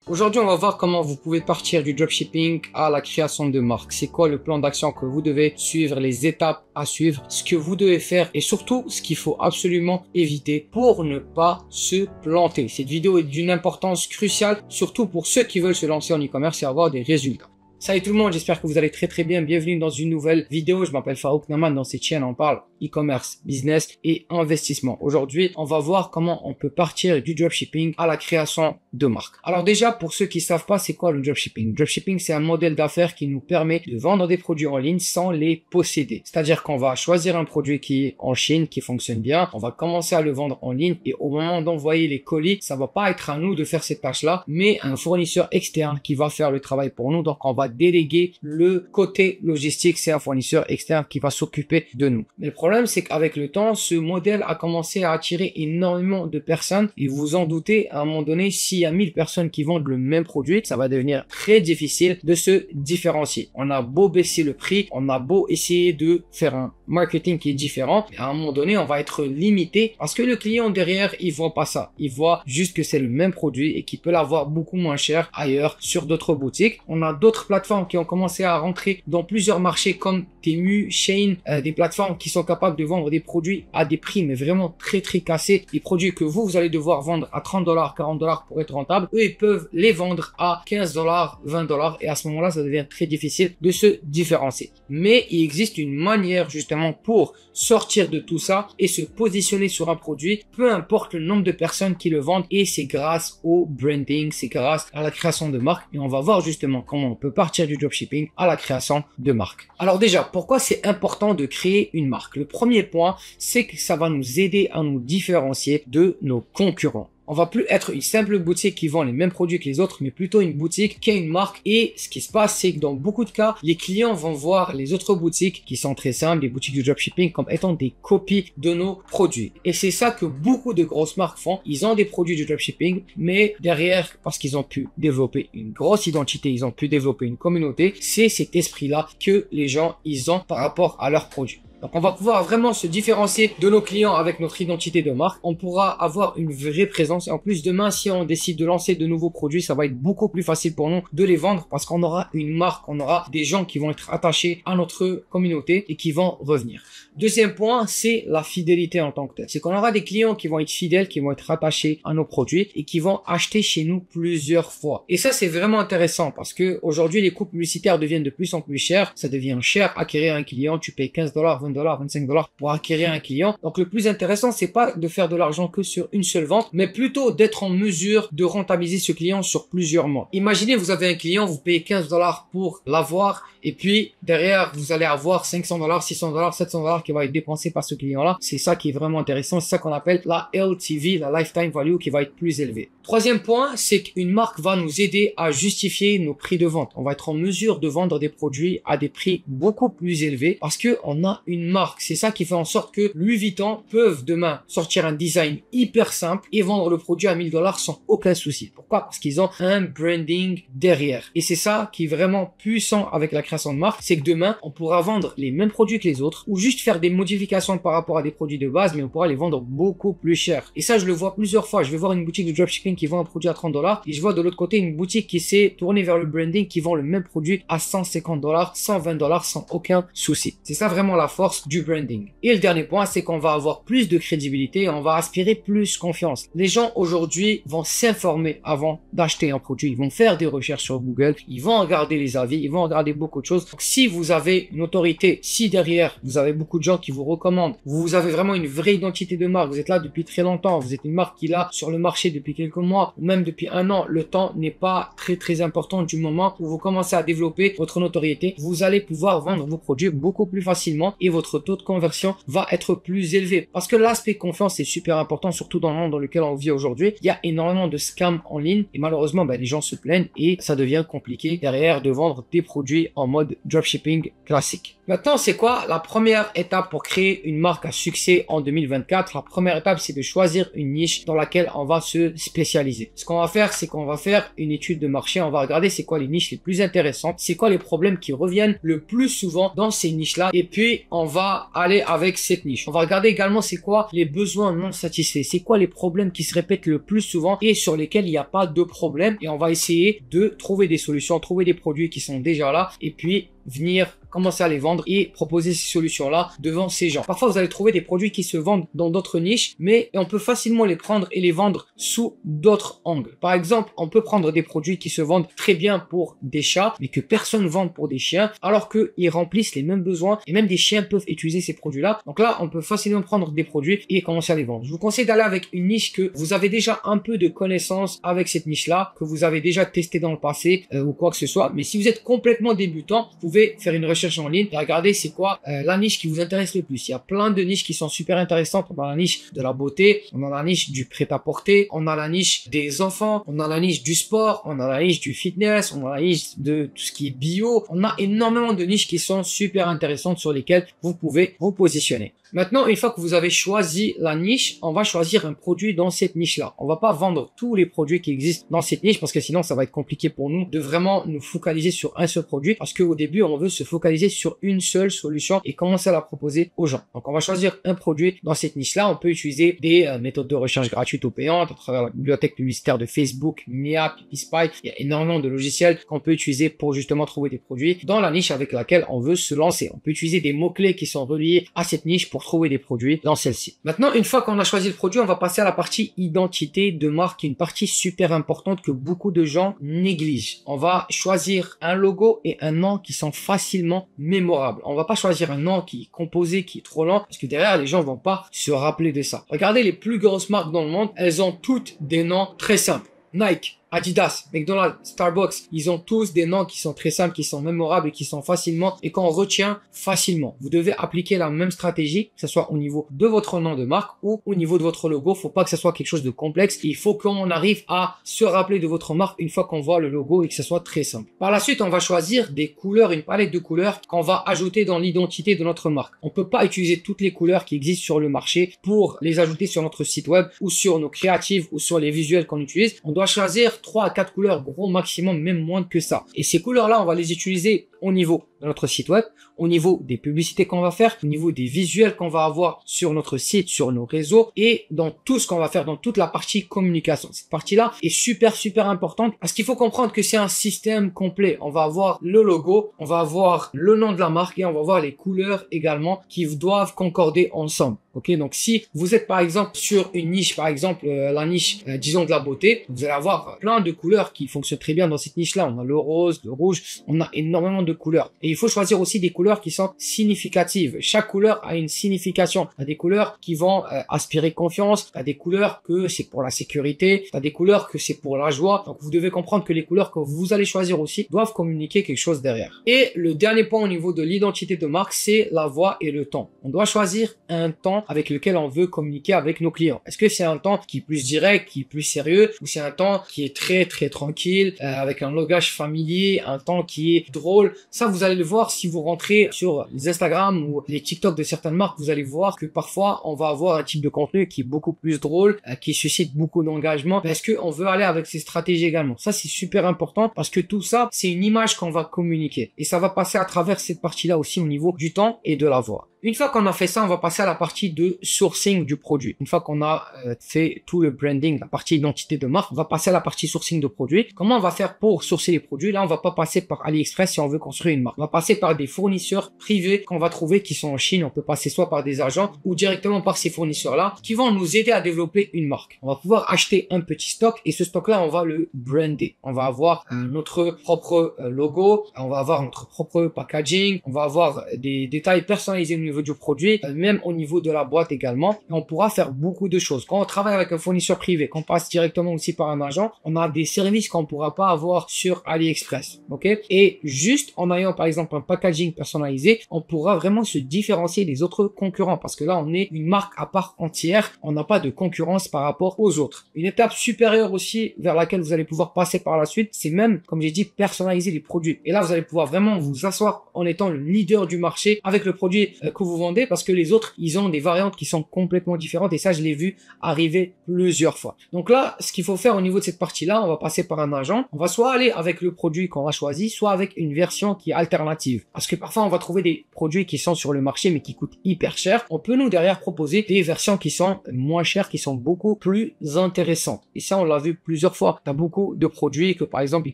Aujourd'hui, on va voir comment vous pouvez partir du dropshipping à la création de marque. C'est quoi le plan d'action que vous devez suivre, les étapes à suivre, ce que vous devez faire et surtout ce qu'il faut absolument éviter pour ne pas se planter. Cette vidéo est d'une importance cruciale, surtout pour ceux qui veulent se lancer en e-commerce et avoir des résultats. Salut tout le monde, j'espère que vous allez très bien. Bienvenue dans une nouvelle vidéo. Je m'appelle Farouk Naman. Dans cette chaîne, on parle e-commerce, business et investissement. Aujourd'hui, on va voir comment on peut partir du dropshipping à la création de marque. Alors déjà, pour ceux qui savent pas, c'est quoi le dropshipping? Le dropshipping, c'est un modèle d'affaires qui nous permet de vendre des produits en ligne sans les posséder. C'est-à-dire qu'on va choisir un produit qui est en Chine, qui fonctionne bien. On va commencer à le vendre en ligne et au moment d'envoyer les colis, ça va pas être à nous de faire cette tâche-là, mais un fournisseur externe qui va faire le travail pour nous. Donc, on va déléguer le côté logistique, c'est un fournisseur externe qui va s'occuper de nous. Mais le problème, c'est qu'avec le temps, ce modèle a commencé à attirer énormément de personnes et vous en doutez, à un moment donné, s'il y a 1000 personnes qui vendent le même produit, ça va devenir très difficile de se différencier. On a beau baisser le prix, on a beau essayer de faire un marketing qui est différent, mais à un moment donné, on va être limité parce que le client derrière, il voit pas ça. Il voit juste que c'est le même produit et qu'il peut l'avoir beaucoup moins cher ailleurs sur d'autres boutiques. On a d'autres plateformes qui ont commencé à rentrer dans plusieurs marchés comme Temu, Shein, des plateformes qui sont capables de vendre des produits à des prix mais vraiment très cassés, des produits que vous allez devoir vendre à 30 $, 40 $ pour être rentable. Eux, ils peuvent les vendre à 15 $, 20 $ et à ce moment-là, ça devient très difficile de se différencier. Mais il existe une manière justement pour sortir de tout ça et se positionner sur un produit, peu importe le nombre de personnes qui le vendent, et c'est grâce au branding, c'est grâce à la création de marque, et on va voir justement comment on peut partir du dropshipping à la création de marque. Alors déjà, pourquoi c'est important de créer une marque? Le premier point, c'est que ça va nous aider à nous différencier de nos concurrents. On va plus être une simple boutique qui vend les mêmes produits que les autres, mais plutôt une boutique qui a une marque. Et ce qui se passe, c'est que dans beaucoup de cas, les clients vont voir les autres boutiques qui sont très simples, les boutiques du dropshipping, comme étant des copies de nos produits. Et c'est ça que beaucoup de grosses marques font. Ils ont des produits du dropshipping, mais derrière, parce qu'ils ont pu développer une grosse identité, ils ont pu développer une communauté, c'est cet esprit-là que les gens, ils ont par rapport à leurs produits. Donc on va pouvoir vraiment se différencier de nos clients avec notre identité de marque. On pourra avoir une vraie présence. Et en plus, demain, si on décide de lancer de nouveaux produits, ça va être beaucoup plus facile pour nous de les vendre parce qu'on aura une marque, on aura des gens qui vont être attachés à notre communauté et qui vont revenir. Deuxième point, c'est la fidélité en tant que tel. C'est qu'on aura des clients qui vont être fidèles, qui vont être attachés à nos produits et qui vont acheter chez nous plusieurs fois. Et ça, c'est vraiment intéressant parce que aujourd'hui, les coûts publicitaires deviennent de plus en plus chers. Ça devient cher. Acquérir un client, tu payes 15 $, 20 $, 25 $ pour acquérir un client. Donc, le plus intéressant, c'est pas de faire de l'argent que sur une seule vente, mais plutôt d'être en mesure de rentabiliser ce client sur plusieurs mois. Imaginez, vous avez un client, vous payez 15 $ pour l'avoir et puis derrière, vous allez avoir 500 $, 600 $, 700 $ qui va être dépensé par ce client-là. C'est ça qui est vraiment intéressant. C'est ça qu'on appelle la LTV, la Lifetime Value, qui va être plus élevée. Troisième point, c'est qu'une marque va nous aider à justifier nos prix de vente. On va être en mesure de vendre des produits à des prix beaucoup plus élevés parce que on a une marque. C'est ça qui fait en sorte que Louis Vuitton peuvent demain sortir un design hyper simple et vendre le produit à 1000 $ sans aucun souci. Pourquoi? Parce qu'ils ont un branding derrière. Et c'est ça qui est vraiment puissant avec la création de marque, c'est que demain, on pourra vendre les mêmes produits que les autres ou juste faire des modifications par rapport à des produits de base, mais on pourra les vendre beaucoup plus cher. Et ça, je le vois plusieurs fois. Je vais voir une boutique de dropshipping qui vend un produit à 30 $ et je vois de l'autre côté une boutique qui s'est tournée vers le branding qui vend le même produit à 150 $, 120 $ sans aucun souci. C'est ça vraiment la force du branding. Et le dernier point, c'est qu'on va avoir plus de crédibilité et on va aspirer plus confiance. Les gens aujourd'hui vont s'informer avant d'acheter un produit. Ils vont faire des recherches sur Google, ils vont regarder les avis, ils vont regarder beaucoup de choses. Donc, si vous avez une autorité, si derrière vous avez beaucoup de gens qui vous recommandent, vous avez vraiment une vraie identité de marque, vous êtes là depuis très longtemps, vous êtes une marque qui est là sur le marché depuis quelques mois, ou même depuis un an, le temps n'est pas très important du moment où vous commencez à développer votre notoriété, vous allez pouvoir vendre vos produits beaucoup plus facilement et votre taux de conversion va être plus élevé. Parce que l'aspect confiance est super important, surtout dans le monde dans lequel on vit aujourd'hui. Il y a énormément de scams en ligne et malheureusement, les gens se plaignent et ça devient compliqué derrière de vendre des produits en mode dropshipping classique. Maintenant, c'est quoi la première étape pour créer une marque à succès en 2024? La première étape, c'est de choisir une niche dans laquelle on va se spécialiser. Ce qu'on va faire, c'est qu'on va faire une étude de marché. On va regarder c'est quoi les niches les plus intéressantes, c'est quoi les problèmes qui reviennent le plus souvent dans ces niches-là. Et puis, on va aller avec cette niche. On va regarder également c'est quoi les besoins non satisfaits, c'est quoi les problèmes qui se répètent le plus souvent et sur lesquels il n'y a pas de problème, et on va essayer de trouver des solutions, trouver des produits qui sont déjà là et puis venir commencer à les vendre et proposer ces solutions-là devant ces gens. Parfois, vous allez trouver des produits qui se vendent dans d'autres niches, mais on peut facilement les prendre et les vendre sous d'autres angles. Par exemple, on peut prendre des produits qui se vendent très bien pour des chats, mais que personne ne vend pour des chiens, alors qu'ils remplissent les mêmes besoins et même des chiens peuvent utiliser ces produits-là. Donc là, on peut facilement prendre des produits et commencer à les vendre. Je vous conseille d'aller avec une niche que vous avez déjà un peu de connaissance avec cette niche-là, que vous avez déjà testé dans le passé ou quoi que ce soit. Mais si vous êtes complètement débutant, vous pouvez faire une recherche en ligne et regarder c'est quoi la niche qui vous intéresse le plus. Il y a plein de niches qui sont super intéressantes. On a la niche de la beauté, on a la niche du prêt-à-porter, on a la niche des enfants, on a la niche du sport, on a la niche du fitness, on a la niche de tout ce qui est bio. On a énormément de niches qui sont super intéressantes sur lesquelles vous pouvez vous positionner. Maintenant, une fois que vous avez choisi la niche, on va choisir un produit dans cette niche-là. On va pas vendre tous les produits qui existent dans cette niche parce que sinon, ça va être compliqué pour nous de vraiment nous focaliser sur un seul produit parce qu'au début, on veut se focaliser sur une seule solution et commencer à la proposer aux gens. Donc, on va choisir un produit dans cette niche-là. On peut utiliser des méthodes de recherche gratuites ou payantes à travers la bibliothèque publicitaire de Facebook, Mia, PipiSpy. Il y a énormément de logiciels qu'on peut utiliser pour justement trouver des produits dans la niche avec laquelle on veut se lancer. On peut utiliser des mots-clés qui sont reliés à cette niche pour trouver des produits dans celle-ci. Maintenant, une fois qu'on a choisi le produit, on va passer à la partie identité de marque, qui est une partie super importante que beaucoup de gens négligent. On va choisir un logo et un nom qui sont facilement mémorables. On va pas choisir un nom qui est composé, qui est trop lent, parce que derrière, les gens vont pas se rappeler de ça. Regardez les plus grosses marques dans le monde, elles ont toutes des noms très simples. Nike, Adidas, McDonald's, Starbucks, ils ont tous des noms qui sont très simples, qui sont mémorables et qui sont facilement et qu'on retient facilement. Vous devez appliquer la même stratégie, que ce soit au niveau de votre nom de marque ou au niveau de votre logo. Faut pas que ce soit quelque chose de complexe. Il faut qu'on arrive à se rappeler de votre marque une fois qu'on voit le logo et que ce soit très simple. Par la suite, on va choisir des couleurs, une palette de couleurs qu'on va ajouter dans l'identité de notre marque. On peut pas utiliser toutes les couleurs qui existent sur le marché pour les ajouter sur notre site web ou sur nos créatives ou sur les visuels qu'on utilise. On doit choisir 3 à 4 couleurs, gros maximum, même moins que ça. Et ces couleurs-là, on va les utiliser au niveau de notre site web, au niveau des publicités qu'on va faire, au niveau des visuels qu'on va avoir sur notre site, sur nos réseaux et dans tout ce qu'on va faire, dans toute la partie communication. Cette partie-là est super importante parce qu'il faut comprendre que c'est un système complet. On va avoir le logo, on va avoir le nom de la marque et on va avoir les couleurs également qui doivent concorder ensemble. Ok, donc si vous êtes par exemple sur une niche, par exemple la niche, disons de la beauté, vous allez avoir plein de couleurs qui fonctionnent très bien dans cette niche-là. On a le rose, le rouge, on a énormément de couleurs. Et il faut choisir aussi des couleurs qui sont significatives. Chaque couleur a une signification. Il y a des couleurs qui vont aspirer confiance, il y a des couleurs que c'est pour la sécurité, il y a des couleurs que c'est pour la joie. Donc vous devez comprendre que les couleurs que vous allez choisir aussi doivent communiquer quelque chose derrière. Et le dernier point au niveau de l'identité de marque, c'est la voix et le ton. On doit choisir un ton avec lequel on veut communiquer avec nos clients. Est-ce que c'est un ton qui est plus direct, qui est plus sérieux, ou c'est un ton qui est très tranquille, avec un langage familier, un ton qui est drôle? Ça, vous allez le voir si vous rentrez sur les Instagram ou les TikTok de certaines marques. Vous allez voir que parfois, on va avoir un type de contenu qui est beaucoup plus drôle, qui suscite beaucoup d'engagement, parce que on veut aller avec ces stratégies également. Ça, c'est super important parce que tout ça, c'est une image qu'on va communiquer. Et ça va passer à travers cette partie-là aussi au niveau du ton et de la voix. Une fois qu'on a fait ça, on va passer à la partie de sourcing du produit. Une fois qu'on a fait tout le branding, la partie identité de marque, on va passer à la partie sourcing de produits. Comment on va faire pour sourcer les produits? Là, on va pas passer par AliExpress si on veut construire une marque. On va passer par des fournisseurs privés qu'on va trouver qui sont en Chine. On peut passer soit par des agents ou directement par ces fournisseurs-là qui vont nous aider à développer une marque. On va pouvoir acheter un petit stock et ce stock-là, on va le brander. On va avoir notre propre logo, on va avoir notre propre packaging, on va avoir des détails personnalisés au niveau du produit, même au niveau de la boîte également. Et on pourra faire beaucoup de choses. Quand on travaille avec un fournisseur privé, qu'on passe directement aussi par un agent, on a des services qu'on pourra pas avoir sur AliExpress. Ok? Et juste en ayant par exemple un packaging personnalisé, on pourra vraiment se différencier des autres concurrents parce que là, on est une marque à part entière. On n'a pas de concurrence par rapport aux autres. Une étape supérieure aussi vers laquelle vous allez pouvoir passer par la suite, c'est même, comme j'ai dit, personnaliser les produits. Et là, vous allez pouvoir vraiment vous asseoir en étant le leader du marché avec le produit que vous vendez parce que les autres, ils ont des variantes qui sont complètement différentes et ça, je l'ai vu arriver plusieurs fois. Donc là, ce qu'il faut faire au niveau de cette partie-là, on va passer par un agent. On va soit aller avec le produit qu'on a choisi, soit avec une version qui est alternative alternatives. Parce que parfois, on va trouver des produits qui sont sur le marché, mais qui coûtent hyper cher. On peut nous derrière proposer des versions qui sont moins chères, qui sont beaucoup plus intéressantes. Et ça, on l'a vu plusieurs fois. Tu as beaucoup de produits que, par exemple, ils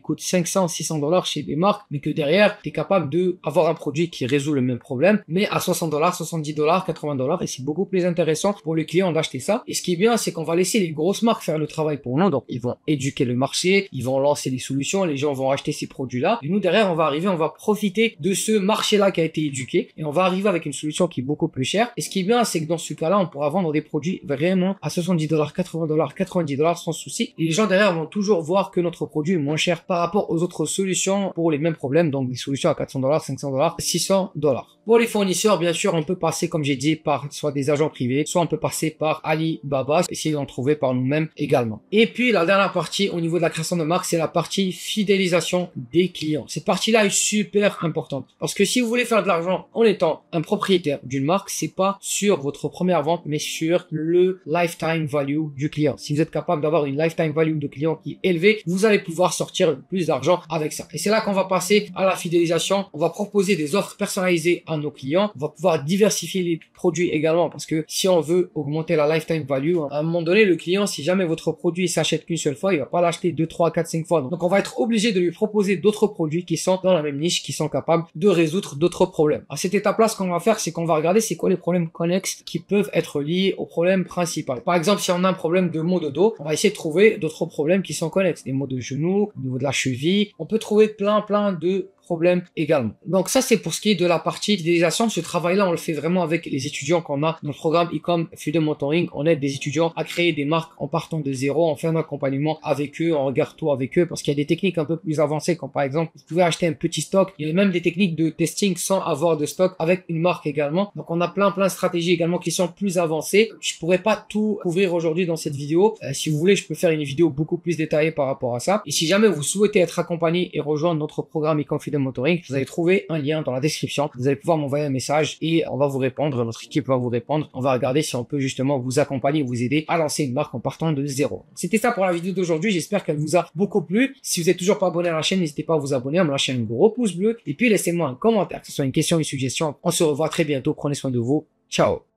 coûtent 500, 600 dollars chez des marques, mais que derrière, tu es capable de avoir un produit qui résout le même problème, mais à 60 dollars, 70 dollars, 80 dollars, et c'est beaucoup plus intéressant pour le client d'acheter ça. Et ce qui est bien, c'est qu'on va laisser les grosses marques faire le travail pour nous. Donc, ils vont éduquer le marché, ils vont lancer des solutions, les gens vont acheter ces produits-là. Et nous, derrière, on va arriver, on va profiter de ce marché-là qui a été éduqué, et on va arriver avec une solution qui est beaucoup plus chère. Et ce qui est bien, c'est que dans ce cas-là, on pourra vendre des produits vraiment à 70 dollars, 80 dollars, 90 dollars sans souci. Et les gens derrière vont toujours voir que notre produit est moins cher par rapport aux autres solutions pour les mêmes problèmes. Donc, des solutions à 400 dollars, 500 dollars, 600 dollars. Pour les fournisseurs, bien sûr, on peut passer, comme j'ai dit, par soit des agents privés, soit on peut passer par Alibaba, essayer d'en trouver par nous-mêmes également. Et puis, la dernière partie au niveau de la création de marque, c'est la partie fidélisation des clients. Cette partie-là est super importante. Parce que si vous voulez faire de l'argent en étant un propriétaire d'une marque, c'est pas sur votre première vente, mais sur le lifetime value du client. Si vous êtes capable d'avoir une lifetime value de client qui est élevée, vous allez pouvoir sortir plus d'argent avec ça. Et c'est là qu'on va passer à la fidélisation. On va proposer des offres personnalisées à nos clients. On va pouvoir diversifier les produits également, parce que si on veut augmenter la lifetime value, à un moment donné, le client, si jamais votre produit s'achète qu'une seule fois, il va pas l'acheter 2, 3, 4, 5 fois. Donc on va être obligé de lui proposer d'autres produits qui sont dans la même niche, qui sont capables de résoudre d'autres problèmes. À cette étape-là, ce qu'on va faire, c'est qu'on va regarder c'est quoi les problèmes connexes qui peuvent être liés au problème principal. Par exemple, si on a un problème de maux de dos, on va essayer de trouver d'autres problèmes qui sont connexes. Des maux de genoux, au niveau de la cheville. On peut trouver plein de problème également. Donc ça, c'est pour ce qui est de la partie fidélisation. Ce travail-là, on le fait vraiment avec les étudiants qu'on a dans le programme Ecom Freedom Mentoring. On aide des étudiants à créer des marques en partant de zéro. On fait un accompagnement avec eux, on regarde tout avec eux, parce qu'il y a des techniques un peu plus avancées, comme par exemple, vous pouvez acheter un petit stock. Il y a même des techniques de testing sans avoir de stock avec une marque également. Donc on a plein de stratégies également qui sont plus avancées. Je pourrais pas tout couvrir aujourd'hui dans cette vidéo. Si vous voulez, je peux faire une vidéo beaucoup plus détaillée par rapport à ça. Et si jamais vous souhaitez être accompagné et rejoindre notre programme Ecom Freedom Mentoring, vous allez trouver un lien dans la description. Vous allez pouvoir m'envoyer un message et on va vous répondre. Notre équipe va vous répondre. On va regarder si on peut justement vous accompagner, vous aider à lancer une marque en partant de zéro. C'était ça pour la vidéo d'aujourd'hui. J'espère qu'elle vous a beaucoup plu. Si vous êtes toujours pas abonné à la chaîne, n'hésitez pas à vous abonner, à me lâcher un gros pouce bleu et puis laissez-moi un commentaire, que ce soit une question, une suggestion. On se revoit très bientôt. Prenez soin de vous. Ciao.